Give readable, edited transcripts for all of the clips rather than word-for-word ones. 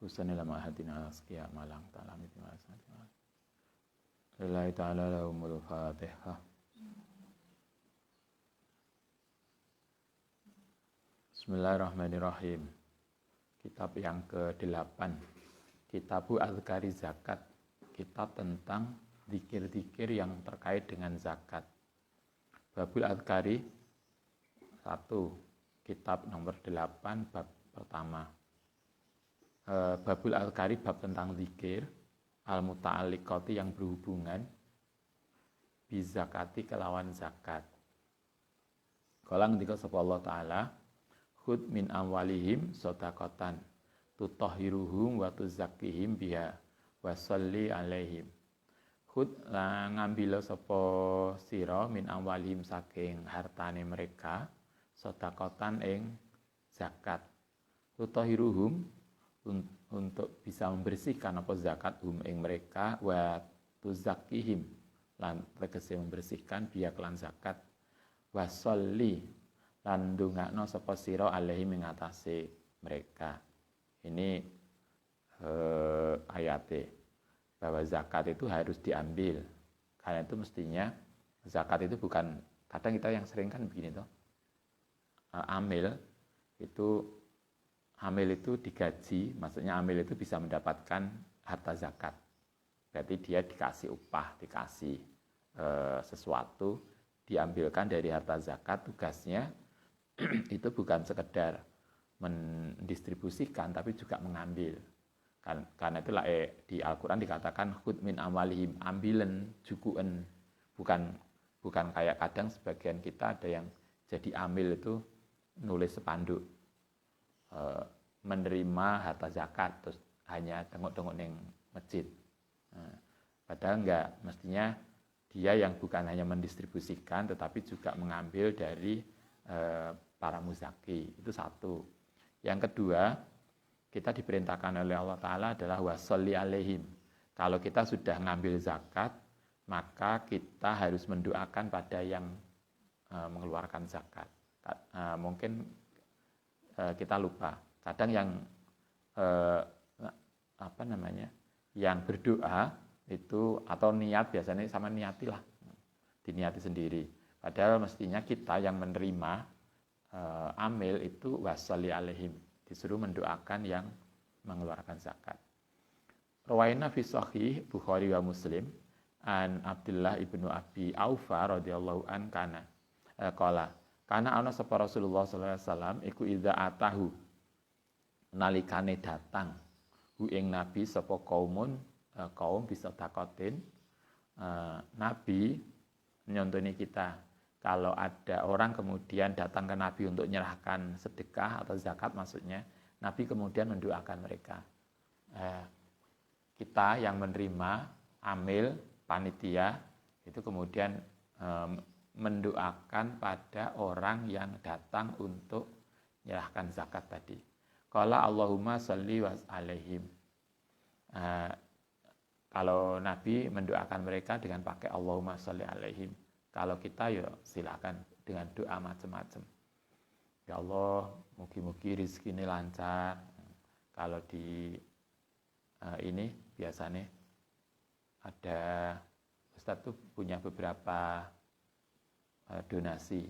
Husnul lama hadina asqiya malang ta'ala mitima asnatina lillahi ta'ala lahumul fatihah. Bismillahirrahmanirrahim. Kitab yang ke-8, Kitabu Azkari Zakat, kitab tentang zikir-zikir yang terkait dengan zakat. Babul Azkari 1, kitab nomor 8, bab pertama. Babul Azkari, bab tentang zikir, al-muta'alliqati yang berhubungan bizakati kelawan zakat. Kala ngendika sapa Allah Ta'ala, khud min amwalihim shadaqatan tutahhiruhum wa tuzakkihim biha wa sholli alaihim. Khud ngambil sapa sira min amwalihim saking hartane mereka shadaqatan ing zakat. Tutahhiruhum untuk bisa membersihkan apa zakat ing mereka, wa tuzakkihim lan tegese membersihkan biya kelan zakat, wa sholli lan ndongakno sapa sira alaihim ing atase mereka. Ini ayate bahwa zakat itu harus diambil. Karena itu mestinya zakat itu bukan, kadang kita yang sering kan begini toh. Amil itu digaji, maksudnya amil itu bisa mendapatkan harta zakat. Berarti dia dikasih upah, dikasih sesuatu, diambilkan dari harta zakat. Tugasnya itu bukan sekedar mendistribusikan, tapi juga mengambil. Karena itulah di Al-Quran dikatakan khud min amwalihim, ambilen, jukuen. Bukan kayak kadang sebagian kita ada yang jadi amil itu nulis sepanduk menerima harta zakat, terus hanya tengok-tengok neng masjid. Padahal enggak, mestinya dia yang bukan hanya mendistribusikan tetapi juga mengambil dari para muzaki. Itu satu. Yang kedua, kita diperintahkan oleh Allah Ta'ala adalah washolli alaihim. Kalau kita sudah ngambil zakat, maka kita harus mendoakan pada yang mengeluarkan zakat. Mungkin kita lupa. Kadang yang yang berdoa itu atau niat biasanya sama niatilah, diniati sendiri. Padahal mestinya kita yang menerima amil itu washolli alaihim, disuruh mendoakan yang mengeluarkan zakat. Rawaina fi sahih Bukhari wa Muslim an Abdullah ibnu Abi Aufa radhiyallahu an kana karena ana sapa Rasulullah sallallahu alaihi wasallam iku idza atahu nalikane datang hu ing nabi sapa kaum bisa takotin. Nabi nyontoni kita, kalau ada orang kemudian datang ke Nabi untuk menyerahkan sedekah atau zakat maksudnya, Nabi kemudian mendoakan mereka. Kita yang menerima amil panitia itu kemudian mendoakan pada orang yang datang untuk menyerahkan zakat tadi. Qala Allahumma sholli wa alaihim. Kalau Nabi mendoakan mereka dengan pakai Allahumma sholli alaihim. Kalau kita ya silakan dengan doa macam-macam. Ya Allah, mugi-mugi rezekine lancar. Kalau di ini biasanya ada Ustaz tuh punya beberapa donasi.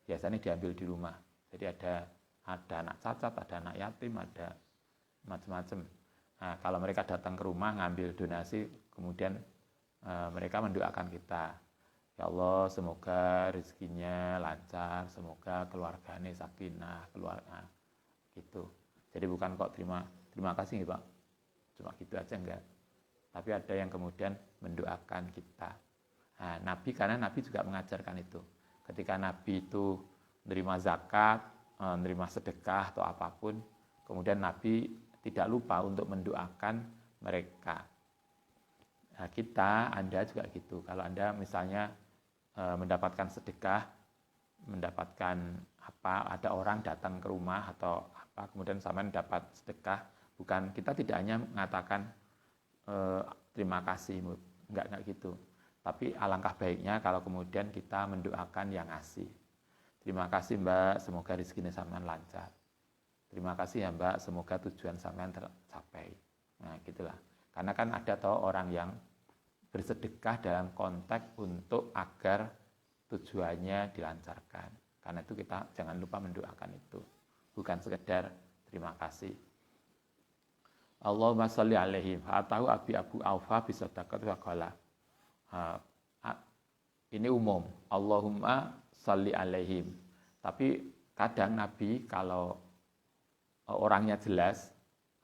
Biasanya diambil di rumah. Jadi ada anak cacat, ada anak yatim, ada macam-macam. Nah, kalau mereka datang ke rumah ngambil donasi, kemudian mereka mendoakan kita. Ya Allah, semoga rezekinya lancar, semoga keluarganya sakinah, gitu. Jadi bukan kok terima kasih Pak, cuma gitu aja enggak. Tapi ada yang kemudian mendoakan kita. Nah, karena Nabi juga mengajarkan itu. Ketika Nabi itu menerima zakat, menerima sedekah atau apapun, kemudian Nabi tidak lupa untuk mendoakan mereka. Nah, Anda juga gitu. Kalau Anda misalnya mendapatkan sedekah, mendapatkan ada orang datang ke rumah atau kemudian sama dapat sedekah, kita tidak hanya mengatakan terima kasih, enggak gitu. Tapi alangkah baiknya kalau kemudian kita mendoakan yang ngasih. Terima kasih Mbak, semoga rezekinya sampean lancar. Terima kasih ya Mbak, semoga tujuan sampean tercapai. Nah, gitulah. Karena kan ada toh orang yang bersedekah dalam konteks untuk agar tujuannya dilancarkan. Karena itu kita jangan lupa mendoakan itu. Bukan sekedar terima kasih. Allahumma sholli alaihim. Atahu Abi Abu Aufa bisadaqat wa qala. Ini umum. Allahumma sholli alaihim. Tapi kadang Nabi kalau orangnya jelas,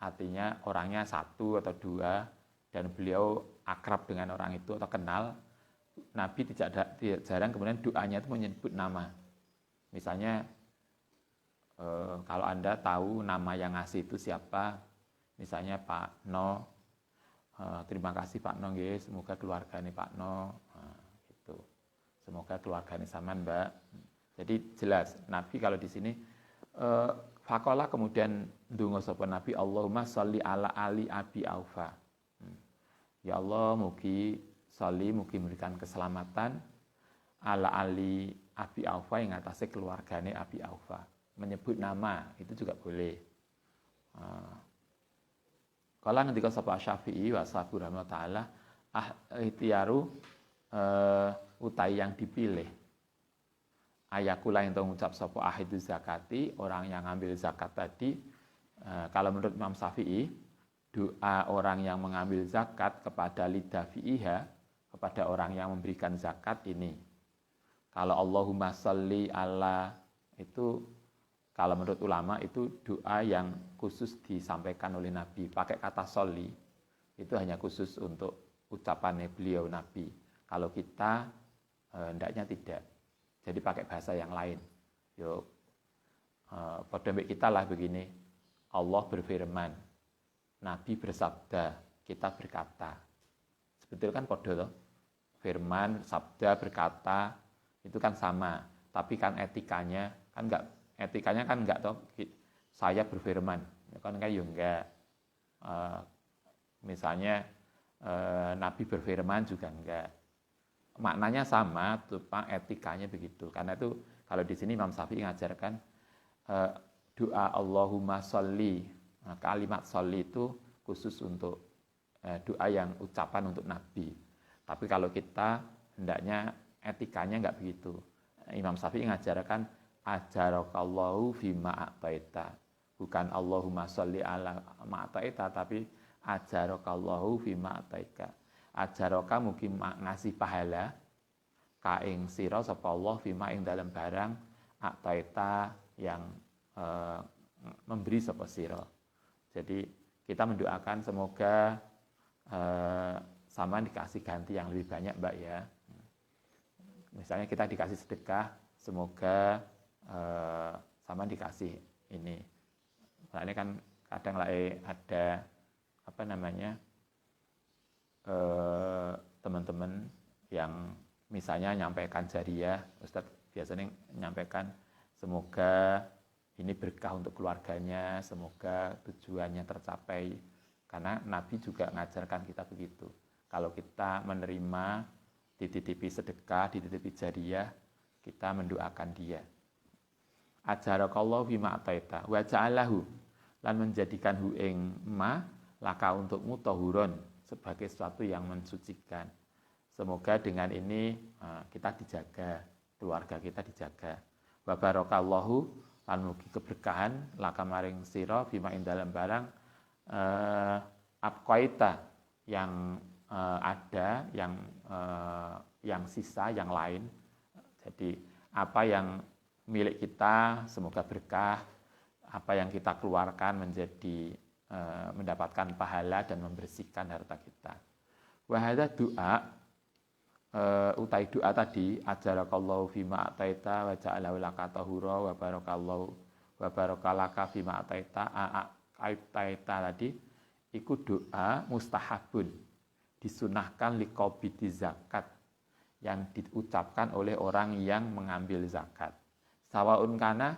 artinya orangnya satu atau dua, dan beliau akrab dengan orang itu atau kenal, Nabi jarang kemudian doanya itu menyebut nama. Misalnya kalau Anda tahu nama yang ngasih itu siapa, misalnya Pak No, terima kasih Pak No, semoga keluarganya Pak No, gitu. Semoga keluarganya sampean Mbak. Jadi jelas Nabi kalau di sini fakola kemudian ndonga sapa Nabi Allahumma sholli ala ali Abi Aufa. Ya Allah, mugi memberikan keselamatan ala ali Abi Aufa yang atasnya keluargane Abi Aufa. Menyebut nama itu juga boleh. Kalau nanti sapa Syafi'i wa sahabu rahmat ta'ala ihtiyaru utai yang dipilih. Ayakula yang mengucap sapa ahidu zakati, orang yang ambil zakat tadi, kalau menurut Imam Syafi'i, doa orang yang mengambil zakat kepada lidafi'iha, kepada orang yang memberikan zakat ini. Kalau Allahumma sholli ala, itu kalau menurut ulama itu doa yang khusus disampaikan oleh Nabi. Pakai kata sholli, itu hanya khusus untuk ucapannya beliau Nabi. Kalau kita hendaknya tidak. Jadi pakai bahasa yang lain. Yuk, pada kita lah begini. Allah berfirman, Nabi bersabda, kita berkata. Sebetulnya kan podo, firman, sabda, berkata, itu kan sama. Tapi kan etikanya kan enggak toh. Saya berfirman, kan ya enggak. Misalnya Nabi berfirman juga enggak. Maknanya sama, cuma etikanya begitu. Karena itu kalau di sini Imam Syafi'i mengajarkan doa Allahumma sholli. Nah, kalimat sholli itu khusus untuk doa yang ucapan untuk Nabi. Tapi kalau kita hendaknya etikanya enggak begitu. Imam Syafi'i mengajarkan ajarakallahu fima a'taita. Bukan Allahumma sholli ala ma'taita, tapi ajarakallahu fima a'taika. Ajaroka mungkin ngasih pahala kaing sira sapa Allah fima ing dalam barang a'taita yang memberi sapa sira. Jadi kita mendoakan semoga sama dikasih ganti yang lebih banyak Mbak ya. Misalnya kita dikasih sedekah, semoga sama dikasih ini. Soalnya kan kadang ada teman-teman yang misalnya nyampaikan jariah, Ustadz biasanya nyampaikan semoga ini berkah untuk keluarganya, semoga tujuannya tercapai. Karena Nabi juga mengajarkan kita begitu. Kalau kita menerima dititipi sedekah, dititipi jariah, kita mendoakan dia. Ajarakallahu bima ataita wa ja'alahu, lan menjadikan hu ing ma laka untukmu tahuron, sebagai sesuatu yang mensucikan. Semoga dengan ini kita dijaga, keluarga kita dijaga. Wa barakallahu, lan mugi keberkahan laka maring sira bima ing dalam barang abqaita yang ada, yang sisa, yang lain. Jadi apa yang milik kita semoga berkah, apa yang kita keluarkan menjadi mendapatkan pahala dan membersihkan harta kita. Wahada doa utai doa tadi ajarakallahu fima ataita wa ja'alahu laka tahura wa barakalaka fima ataita ataita tadi iku doa mustahabun, disunahkan liqabidi zakat, yang diucapkan oleh orang yang mengambil zakat. Sawaun kana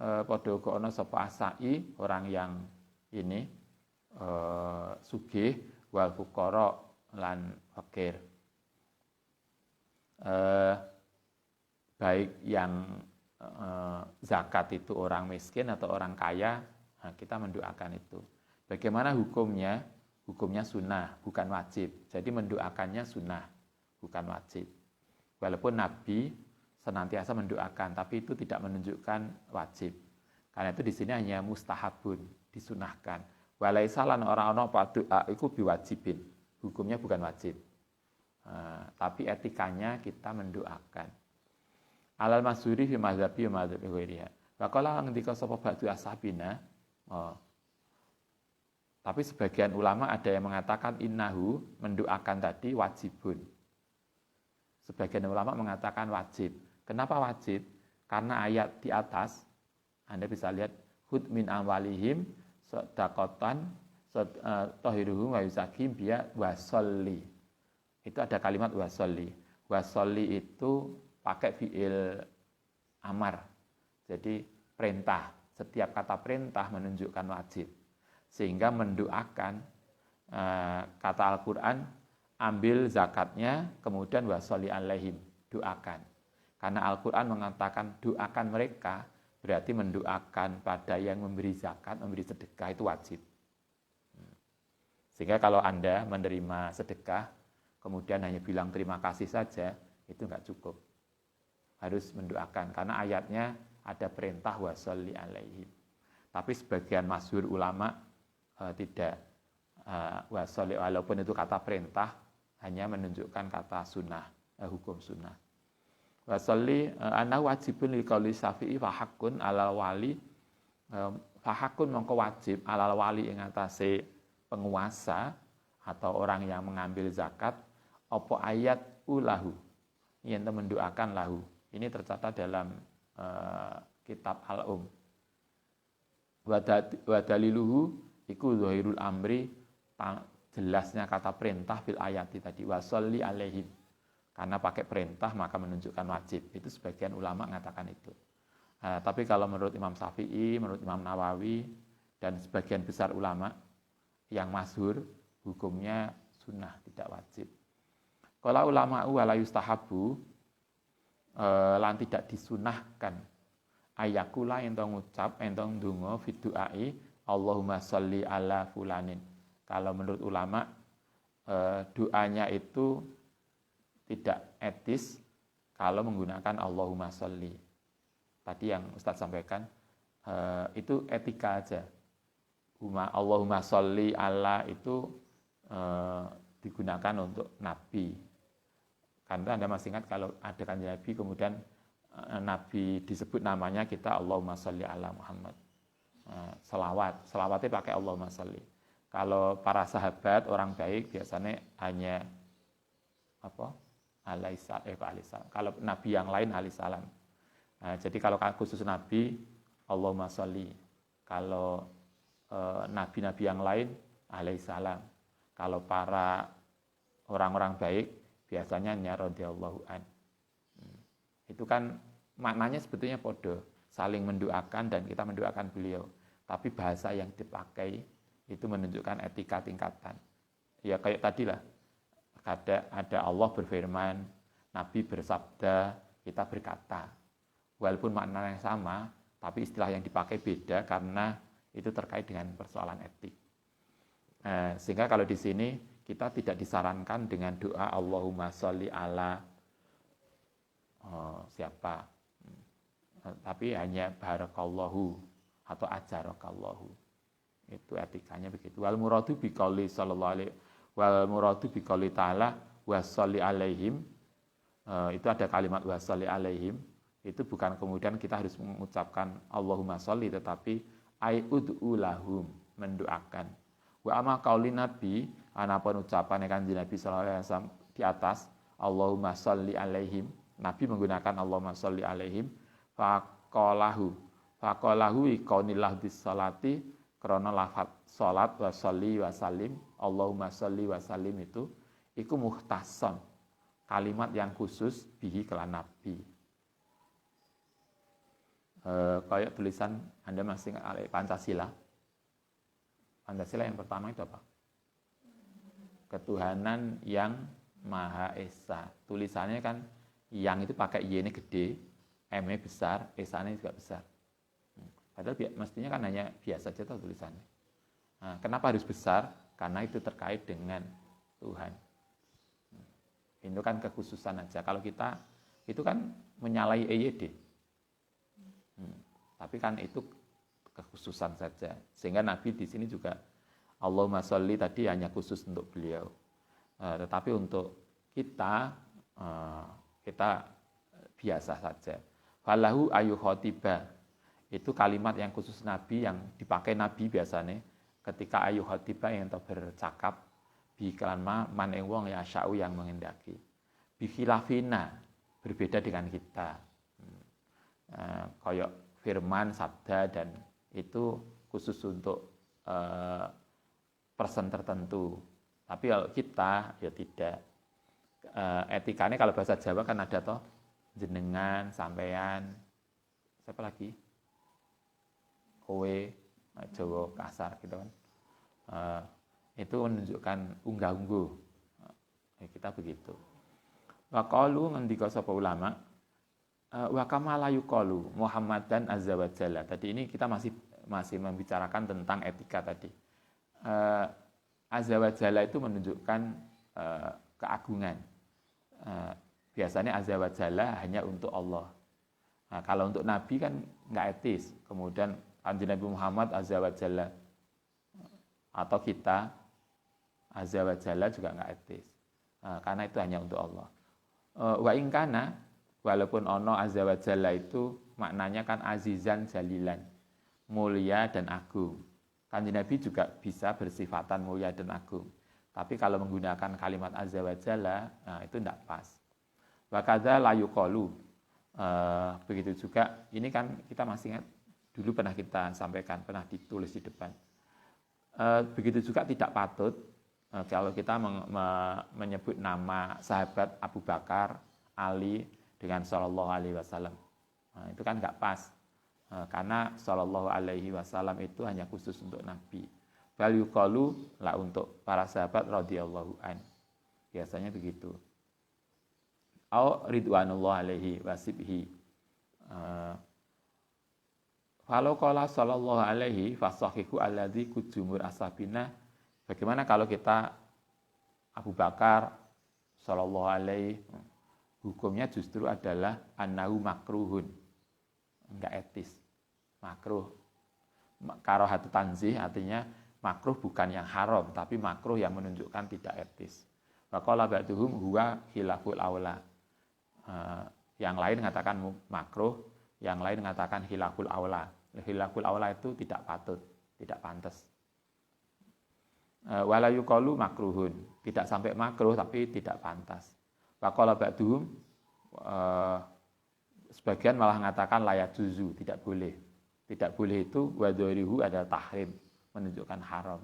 padha ana sapa asai, orang yang ini sugih, wal fuqara lan fakir, baik yang zakat itu orang miskin atau orang kaya, nah kita mendoakan itu. Bagaimana hukumnya? Hukumnya sunnah, bukan wajib. Jadi mendoakannya sunnah, bukan wajib. Walaupun Nabi senantiasa mendoakan, tapi itu tidak menunjukkan wajib. Karena itu di sini hanya mustahabun, disunahkan. Walaisalan orang-orang apa doa itu biwajibin. Hukumnya bukan wajib. Tapi etikanya kita mendoakan. Alal masyhuri fi madzhabi wa madzhabi ghairiha. Wa qala ngendika sapa ba'du ashabina. Tapi sebagian ulama ada yang mengatakan innahu mendoakan tadi wajibun. Sebagian ulama mengatakan wajib. Kenapa wajib? Karena ayat di atas Anda bisa lihat hud min amwalihim sadaqatan tahiruhum wa yuzakim biya wasolli. Itu ada kalimat wasolli. Wasolli itu pakai fi'il amar. Jadi perintah. Setiap kata perintah menunjukkan wajib. Sehingga mendoakan kata Al-Quran, ambil zakatnya, kemudian wasolli alaihim, doakan. Karena Al-Quran mengatakan doakan mereka, berarti mendoakan pada yang memberi zakat, memberi sedekah itu wajib. Sehingga kalau Anda menerima sedekah, kemudian hanya bilang terima kasih saja, itu enggak cukup. Harus mendoakan, karena ayatnya ada perintah wasolli alaihim. Tapi sebagian masyhur ulama tidak wasolli, walaupun itu kata perintah, hanya menunjukkan kata sunnah, hukum sunnah. Wasolli anahu wajibun liqauli Syafi'i fa haqqun alal wali, fa haqqun mongko wajib alal wali ing atase penguasa atau orang yang mengambil zakat apa ayat ulahu yen mendoakan lahu. Ini tercatat dalam kitab Al-Um. Wa daliluhu iku zahirul amri, jelasnya kata perintah fil ayati tadi wasolli alaihim. Karena pakai perintah maka menunjukkan wajib. Itu sebagian ulama mengatakan itu. Tapi kalau menurut Imam Syafi'i, menurut Imam Nawawi, dan sebagian besar ulama yang masyhur, hukumnya sunnah, tidak wajib. Kalau ulama wala yustahabu, lan tidak disunahkan, ayakula entong ngucap, entong ndonga fi du'ai, Allahumma sholli ala fulanin. Kalau menurut ulama, doanya itu tidak etis kalau menggunakan Allahumma sholli. Tadi yang Ustadz sampaikan, itu etika aja. Allahumma sholli ala itu digunakan untuk Nabi. Karena Anda masih ingat kalau ada kanjeng Nabi, kemudian Nabi disebut namanya, kita Allahumma sholli ala Muhammad. Selawatnya pakai Allahumma sholli. Kalau para sahabat, orang baik biasanya hanya alaihissalam. Kalau Nabi yang lain alaihissalam. Jadi kalau khusus Nabi, Allahumma sholli. Kalau nabi-nabi yang lain alaihissalam. Kalau para orang-orang baik biasanya hanya radhiyallahu an. Itu kan maknanya sebetulnya podo, saling mendoakan dan kita mendoakan beliau. Tapi bahasa yang dipakai itu menunjukkan etika tingkatan. Ya kayak tadilah, ada Allah berfirman, Nabi bersabda, kita berkata. Walaupun maknanya sama, tapi istilah yang dipakai beda karena itu terkait dengan persoalan etik. Sehingga kalau di sini kita tidak disarankan dengan doa Allahumma sholli ala siapa, tapi hanya barakallahu atau ajarakallahu. Itu etikanya begitu. Wal muradu biqauli sallallahu alaihi wal muradu biqauli ta'ala wa sholli alaihim. Itu ada kalimat wa sholli alaihim. Itu bukan kemudian kita harus mengucapkan Allahumma sholli, tetapi ai ud'u lahum, mendoakan. Wa ama qauli nabi, anapun ucapan kanjeng Nabi sallallahu alaihi wasallam di atas Allahumma sholli alaihim. Nabi menggunakan Allahumma sholli alaihim, faqalahu iqaunillah bis salati, karena lafaz salat wa sholli wa salim, Allahumma sholli wa salim itu iku muhtasan, kalimat yang khusus bihi kelan Nabi. Kayak tulisan Anda masih Pancasila. Pancasila yang pertama itu apa? Ketuhanan yang Maha Esa. Tulisannya kan yang itu pakai Y ini gede, M-nya besar, S-nya juga besar. Padahal mestinya kan hanya biasa saja tulisannya. Nah, kenapa harus besar? Karena itu terkait dengan Tuhan. Itu kan kekhususan aja. Kalau kita itu kan menyalahi EYD. Tapi kan itu kekhususan saja. Sehingga Nabi di sini juga Allahumma sholli tadi hanya khusus untuk beliau. Tetapi untuk kita biasa saja. Falahu ayu khotiba. Itu kalimat yang khusus Nabi, yang dipakai Nabi biasanya ketika ayu khotiba yang bercakap bi kalan man ing wong ya sya'u yang mengendaki. Bi khilafina, berbeda dengan kita. Kayak firman, sabda, dan itu khusus untuk person tertentu. Tapi kalau kita ya tidak. Etikanya kalau bahasa Jawa kan ada toh jenengan, sampean, siapa lagi? Kowe, Jawa kasar gitu kan. Itu menunjukkan unggah-ungguh. Kita begitu. Wa qalu ngendika sapa ulama wa kama la yuqalu Muhammadan azza wa jalla. Tadi ini kita masih membicarakan tentang etika tadi. Azza wa jalla itu menunjukkan keagungan. Biasanya azza wa jalla hanya untuk Allah. Nah, kalau untuk Nabi kan nggak etis. Kemudian Kanjeng Nabi Muhammad azza wa jalla atau kita azza wa jalla juga nggak etis. Karena itu hanya untuk Allah. Wa ingkana, walaupun ono azza wa jalla itu maknanya kan azizan jalilan, mulia dan agung. Kanjeng Nabi juga bisa bersifatan mulia dan agung. Tapi kalau menggunakan kalimat azza wa jalla, itu tidak pas. Wa kadza la yuqalu. Begitu juga, ini kan kita masih ingat, dulu pernah kita sampaikan, pernah ditulis di depan. Begitu juga tidak patut kalau kita menyebut nama sahabat Abu Bakar, Ali dengan sallallahu alaihi wasallam. Itu kan nggak pas. Karena sallallahu alaihi wasallam itu hanya khusus untuk Nabi. Bal yuqalu lah untuk para sahabat radhiyallahu an. Biasanya begitu. Au ridwanullah alaihi wasibhi. Falau qala sallallahu alaihi fasahihu alladzi kujumur ashabina. Bagaimana kalau kita Abu Bakar sallallahu alaihi, hukumnya justru adalah annahu makruhun. Enggak etis. Makruh. Karahatu tanzih artinya makruh bukan yang haram, tapi makruh yang menunjukkan tidak etis. Wa qala ba'duhum huwa khilaful aula. Yang lain mengatakan makruh, yang lain mengatakan khilaful aula. Khilaful aula itu tidak patut, tidak pantas. Wala yuqalu makruhun, tidak sampai makruh tapi tidak pantas. Wa qala ba'duhum, sebagian malah mengatakan layak juzu, tidak boleh. Tidak boleh itu wa dharihu adalah tahrim, menunjukkan haram.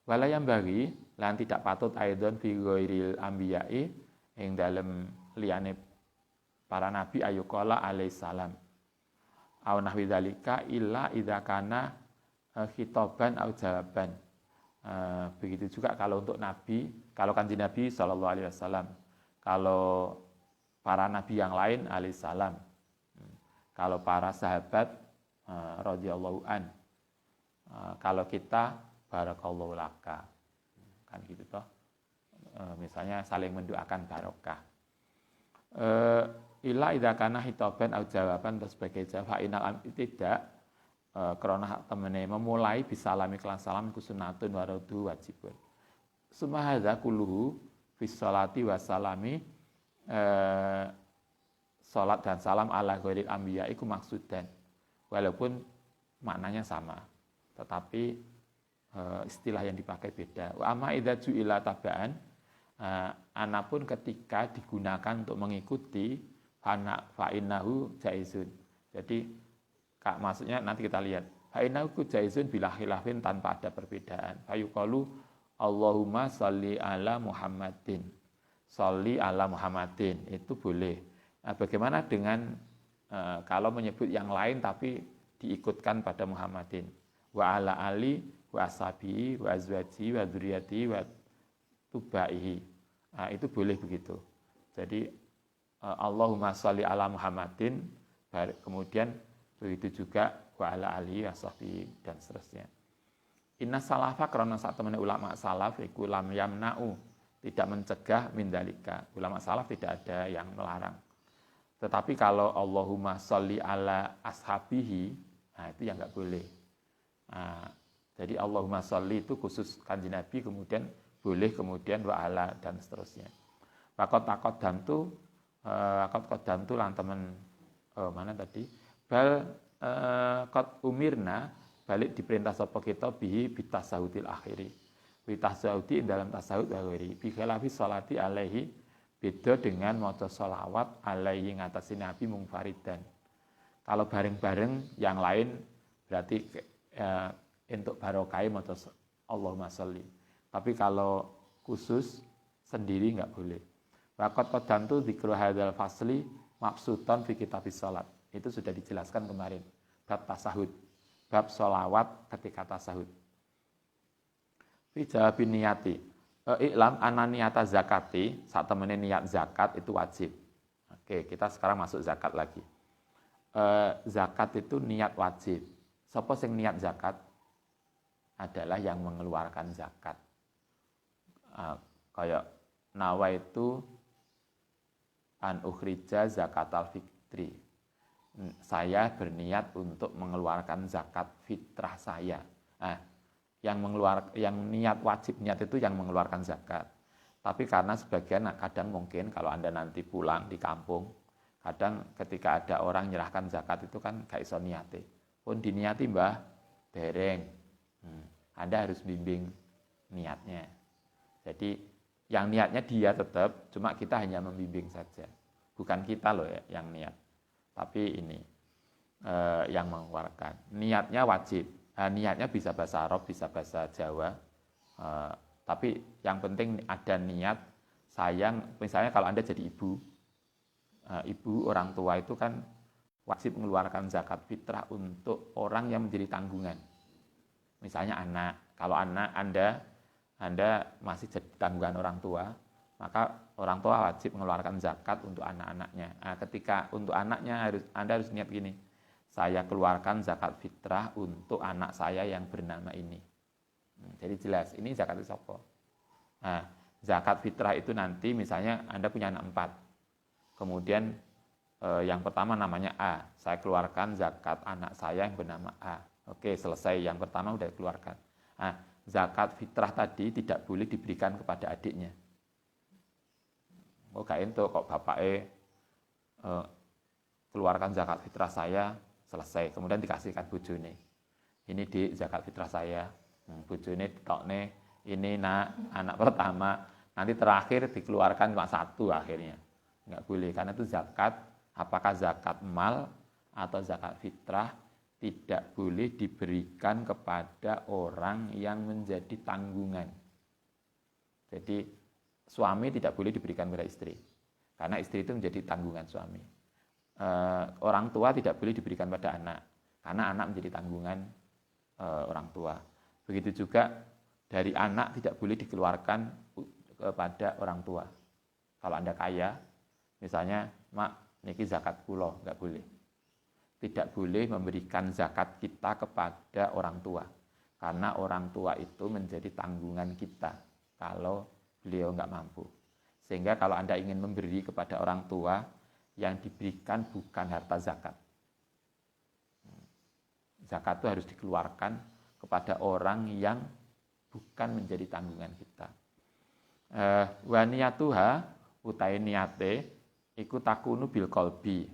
Wala yang bagi lan tidak patut aidon fi ghairil anbiya'i ing dalem liyane para nabi ayuqala alaihi salam. Au nahwi dzalika illa idza kana khitaban au jawaban. Begitu juga kalau untuk nabi, kalau kanjeng Nabi sallallahu alaihi wasallam. Kalau para nabi yang lain alaihi salam. Kalau para sahabat radhiyallahu an. Kalau kita barakallahu laka. Kan gitu toh. Misalnya saling mendoakan barokah. Illa idza kana hitaban au jawaban atau sebagai jawab inal tidak krana temene memulai bisalami kelan salam iku sunnatun wa radu wajibun. Summa hadza kulluhu fi sholati wa salami salat dan salam ala ghairil anbiya iku maksudan. Walaupun maknanya sama, tetapi istilah yang dipakai beda. Wa amma idza ju'ila tabaan, anapun ketika digunakan untuk mengikuti fa innahu jaizun. Jadi maksudnya nanti kita lihat. Fa innahu jaizun bila khilafin, tanpa ada perbedaan. Fa yuqalu Allahumma sholli ala Muhammadin. Sholli ala Muhammadin itu boleh. Nah, bagaimana dengan kalau menyebut yang lain tapi diikutkan pada Muhammadin? Wa ala ali wa ashabihi wa azwaji wa dzurriyyati wa tubaihi. Nah, itu boleh begitu. Jadi Allahumma sholli ala Muhammadin, kemudian begitu juga wa ala alihi washabihi dan seterusnya. Inna salafa karena saat teman ulama salaf iku lam yamna'u, tidak mencegah mindalika. Ulama salaf tidak ada yang melarang. Tetapi kalau Allahumma sholli ala ashabihi, nah itu yang enggak boleh. Nah, jadi Allahumma sholli itu khusus kanjeng Nabi, kemudian boleh kemudian wa ala dan seterusnya. Takot damtu lan temen mana tadi? Bal qad umirna, balik diperintah sapa kita bihi bitasahudil akhiri. Bitasahudi dalam tasahud akhiri. Bi khilafi sholati alaihi, beda dengan maca sholawat alaihi ngatasi Nabi munfaridan. Kalau bareng-bareng yang lain berarti untuk barokai maca Allahumma sholli. Tapi kalau khusus sendiri enggak boleh. Waqat qadantu dzikru hadzal fasli mabsutan fi kitabis salat. Itu sudah dijelaskan kemarin. Bab tasahud, bab sholawat ketika tasahud. Fi jawabin niyati. Iklam ananiyata zakati, saat temennya niat zakat itu wajib. Oke, kita sekarang masuk zakat lagi. Zakat itu niat wajib. Sapa sing niat zakat adalah yang mengeluarkan zakat. Kayak nawa itu an ukhrija zakatal fitri. Saya berniat untuk mengeluarkan zakat fitrah saya. Nah, yang niat wajib niat itu yang mengeluarkan zakat. Tapi karena sebagian kadang mungkin kalau Anda nanti pulang di kampung, kadang ketika ada orang menyerahkan zakat itu kan gak iso niate. Pun diniati Mbah, dereng. Anda harus bimbing niatnya. Jadi yang niatnya dia tetap, cuma kita hanya membimbing saja. Bukan kita loh ya yang niat. Tapi ini yang mengeluarkan. Niatnya wajib. Niatnya bisa bahasa Arab, bisa bahasa Jawa. Tapi yang penting ada niat sayang. Misalnya kalau Anda jadi ibu, orang tua itu kan wajib mengeluarkan zakat fitrah untuk orang yang menjadi tanggungan. Misalnya anak. Kalau anak Anda masih jadi tanggungan orang tua, maka orang tua wajib mengeluarkan zakat untuk anak-anaknya. Nah, ketika untuk anaknya Anda harus niat gini, saya keluarkan zakat fitrah untuk anak saya yang bernama ini. Jadi jelas, ini zakat itu apa? Nah, zakat fitrah itu nanti misalnya Anda punya anak 4. Kemudian yang pertama namanya A. Saya keluarkan zakat anak saya yang bernama A. Oke, selesai. Yang pertama udah keluarkan. Nah, zakat fitrah tadi tidak boleh diberikan kepada adiknya. Oh, gak ento kok bapaknya keluarkan zakat fitrah saya, selesai. Kemudian dikasihkan bojone. Ini di zakat fitrah saya. Bojone ditokne, ini anak pertama. Nanti terakhir dikeluarkan cuma 1 akhirnya. Enggak boleh, karena itu zakat. Apakah zakat mal atau zakat fitrah tidak boleh diberikan kepada orang yang menjadi tanggungan. Jadi suami tidak boleh diberikan kepada istri, karena istri itu menjadi tanggungan suami. Orang tua tidak boleh diberikan pada anak, karena anak menjadi tanggungan orang tua. Begitu juga dari anak tidak boleh dikeluarkan kepada orang tua. Kalau Anda kaya, misalnya, mak, niki zakat kula, nggak boleh. Tidak boleh memberikan zakat kita kepada orang tua, karena orang tua itu menjadi tanggungan kita kalau beliau nggak mampu. Sehingga kalau Anda ingin memberi kepada orang tua, yang diberikan bukan harta zakat. Zakat itu harus dikeluarkan kepada orang yang bukan menjadi tanggungan kita. Wa niyatuha utai niate iku takunu bil qalbi.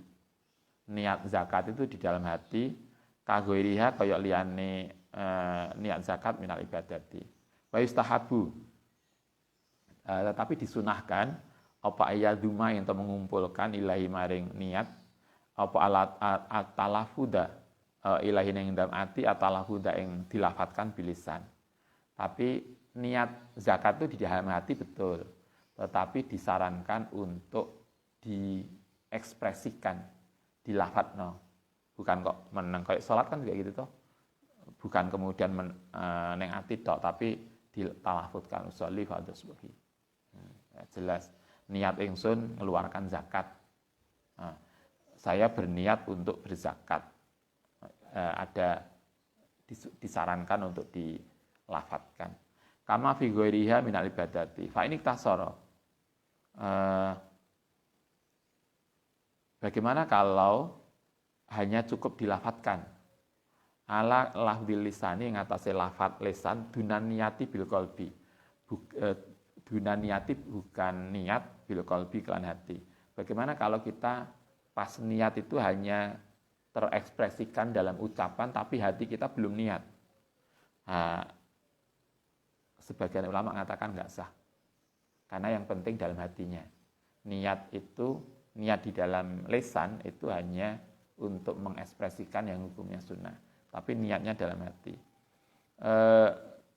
Niat zakat itu di dalam hati, kagoiriha koyok liyane niat zakat minal ibadati. Wa yustahabu, tetapi disunahkan apa ayaduma yang mengumpulkan ilahi maring niat apa alat atalafuda ilahi yang dalam hati atalafuda yang dilafatkan bilisan. Tapi niat zakat itu di dalam hati betul, tetapi disarankan untuk diekspresikan, dilafatno. Bukan kok meneng kayak salat kan kayak gitu toh. Bukan kemudian neng ati tok, tapi ditalafutkan usolli fardhu subuhi. Jelas niat ingsun ngeluarkan zakat Nah, saya berniat untuk berzakat. Ada disarankan untuk dilafatkan. Kama fi ghairiha minal ibadati. Fa ini tasara. Bagaimana kalau hanya cukup dilafatkan? Ala lafdil lisani ngatasi lafat lisan dunaniyati bil qalbi. Dunaniyati bukan niat bil qalbi kelan hati. Bagaimana kalau kita pas niat itu hanya terekspresikan dalam ucapan tapi hati kita belum niat? Nah, sebagian ulama mengatakan nggak sah. Karena yang penting dalam hatinya. Niat di dalam lisan itu hanya untuk mengekspresikan yang hukumnya sunnah. Tapi niatnya dalam hati.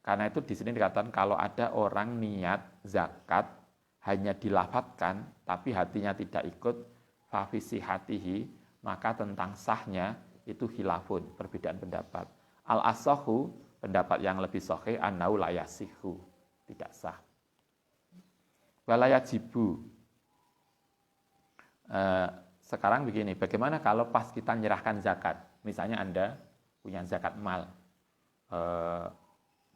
Karena itu di sini dikatakan kalau ada orang niat zakat hanya dilafatkan tapi hatinya tidak ikut fafisi hatihi, maka tentang sahnya itu khilafun, perbedaan pendapat. Al-asahu, pendapat yang lebih sahih, annau la yasihu, tidak sah. Walayajibu. Sekarang begini, bagaimana kalau pas kita menyerahkan zakat? Misalnya Anda punya zakat mal.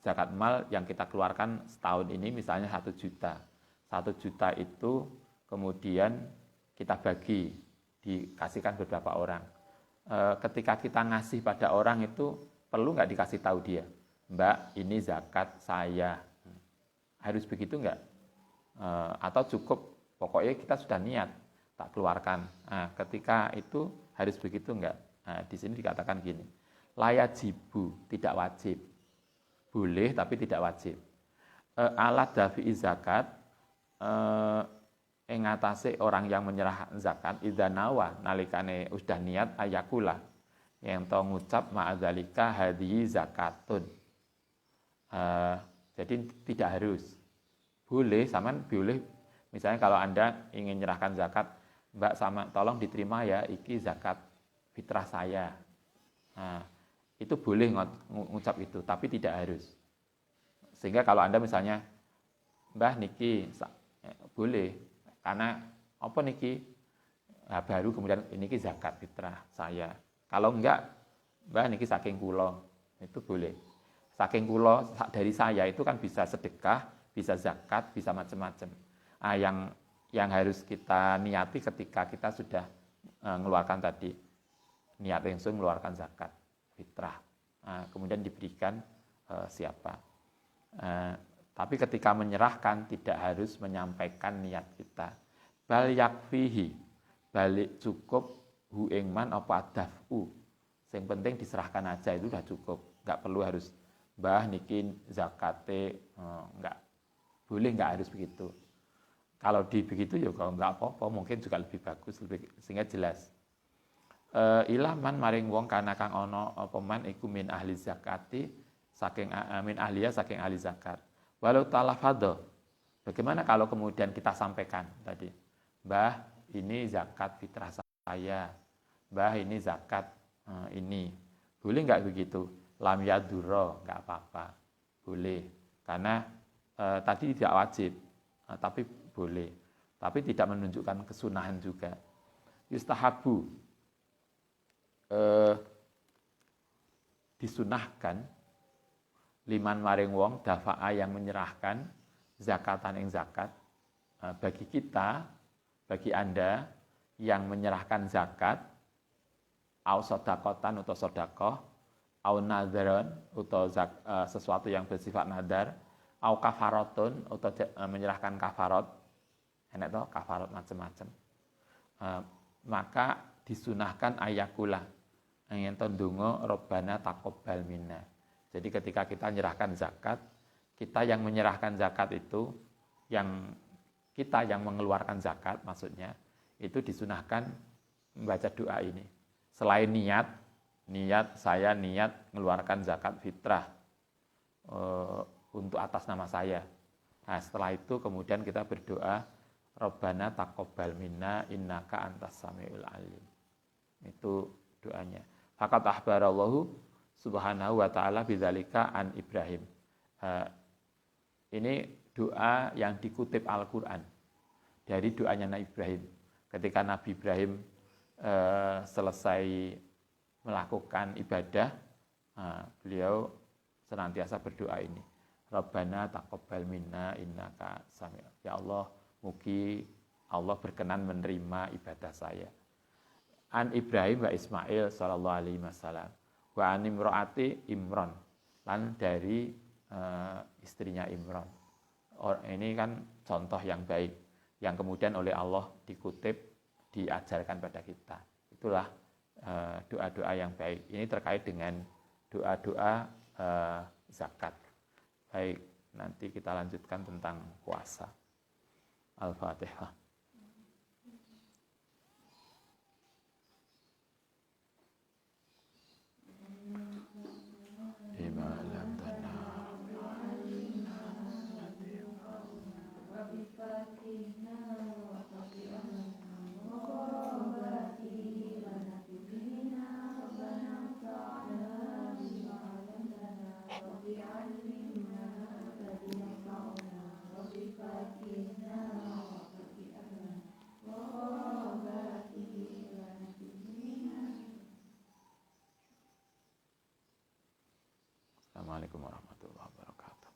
Zakat mal yang kita keluarkan setahun ini misalnya 1 juta. 1 juta itu kemudian kita bagi, dikasihkan beberapa orang. Ketika kita ngasih pada orang itu perlu nggak dikasih tahu dia, Mbak, ini zakat saya. Harus begitu nggak? Atau cukup pokoknya kita sudah niat tak keluarkan. Nah, ketika itu harus begitu nggak? Nah, di sini dikatakan gini, layajibu, tidak wajib. Boleh tapi tidak wajib. Alat dafi'i zakat, ngatasi orang yang menyerah zakat idzanawa nalikane udah niat ayakula yang tau ngucap ma'adzalika hadhihi zakatun. Jadi tidak harus. Boleh, saman boleh. Misalnya kalau Anda ingin menyerahkan zakat, Mbak sama tolong diterima ya, iki zakat fitrah saya. Nah, itu boleh ngucap itu, tapi tidak harus. Sehingga kalau Anda misalnya, Mbah niki boleh. Karena apa niki? Nah, baru kemudian niki zakat fitrah saya. Kalau enggak, Mbah niki saking kula, itu boleh. Saking kula dari saya itu kan bisa sedekah, bisa zakat, bisa macam-macam. Nah, yang harus kita niati ketika kita sudah mengeluarkan tadi, niat langsung mengeluarkan zakat fitrah. Nah, kemudian diberikan siapa? Tapi ketika menyerahkan tidak harus menyampaikan niat kita. Bal yakfihi, balik cukup hu ingman apa dafu. Yang penting diserahkan aja itu sudah cukup. Enggak perlu harus Mbah niki zakate, enggak. Boleh enggak harus begitu. Kalau begitu ya kalau enggak apa-apa, mungkin juga lebih bagus, sehingga jelas. Ilaman maring wong kana kang ana apa man iku min ahli zakati saking min ahliya saking ahli zakat. Walau talafadho, bagaimana kalau kemudian kita sampaikan tadi, Mbah ini zakat fitrah saya, Mbah ini zakat ini, boleh nggak begitu? Lam yaduro, nggak apa-apa, boleh, karena tadi tidak wajib, tapi boleh, tapi tidak menunjukkan kesunahan juga. Yustahabu, disunahkan liman maring wong dafa'a yang menyerahkan zakatan ing zakat. Bagi kita, bagi Anda yang menyerahkan zakat, au sodakotan atau sodakoh, au nadharon atau sesuatu yang bersifat nadar, au kafarotun atau menyerahkan kafarot, enak toh kafarot macam-macam. Maka disunahkan ayakula, yang tondungo robbana taqabbal minna. Jadi ketika kita menyerahkan zakat, kita yang menyerahkan zakat itu, kita yang mengeluarkan zakat maksudnya, itu disunahkan membaca doa ini. Selain niat saya niat mengeluarkan zakat fitrah untuk atas nama saya. Nah, setelah itu kemudian kita berdoa, Rabbana taqabbal minna innaka antas samiul alim. Itu doanya. Faqad ahbarallahu subhanahu wa ta'ala bidzalika an Ibrahim. Ini doa yang dikutip Al-Quran dari doanya Nabi Ibrahim. Ketika Nabi Ibrahim selesai melakukan ibadah, beliau senantiasa berdoa ini. Rabbana taqabbal minna innaka sami'. Ya Allah, mugi Allah berkenan menerima ibadah saya. An Ibrahim wa Ismail sallallahu alaihi wasallam wa an imraati Imran, lan dari istrinya Imran. Ini kan contoh yang baik yang kemudian oleh Allah dikutip, diajarkan pada kita. Itulah doa-doa yang baik. Ini terkait dengan doa-doa zakat. Baik, nanti kita lanjutkan tentang puasa. Al-Fatihah. Assalamualaikum warahmatullahi wabarakatuh.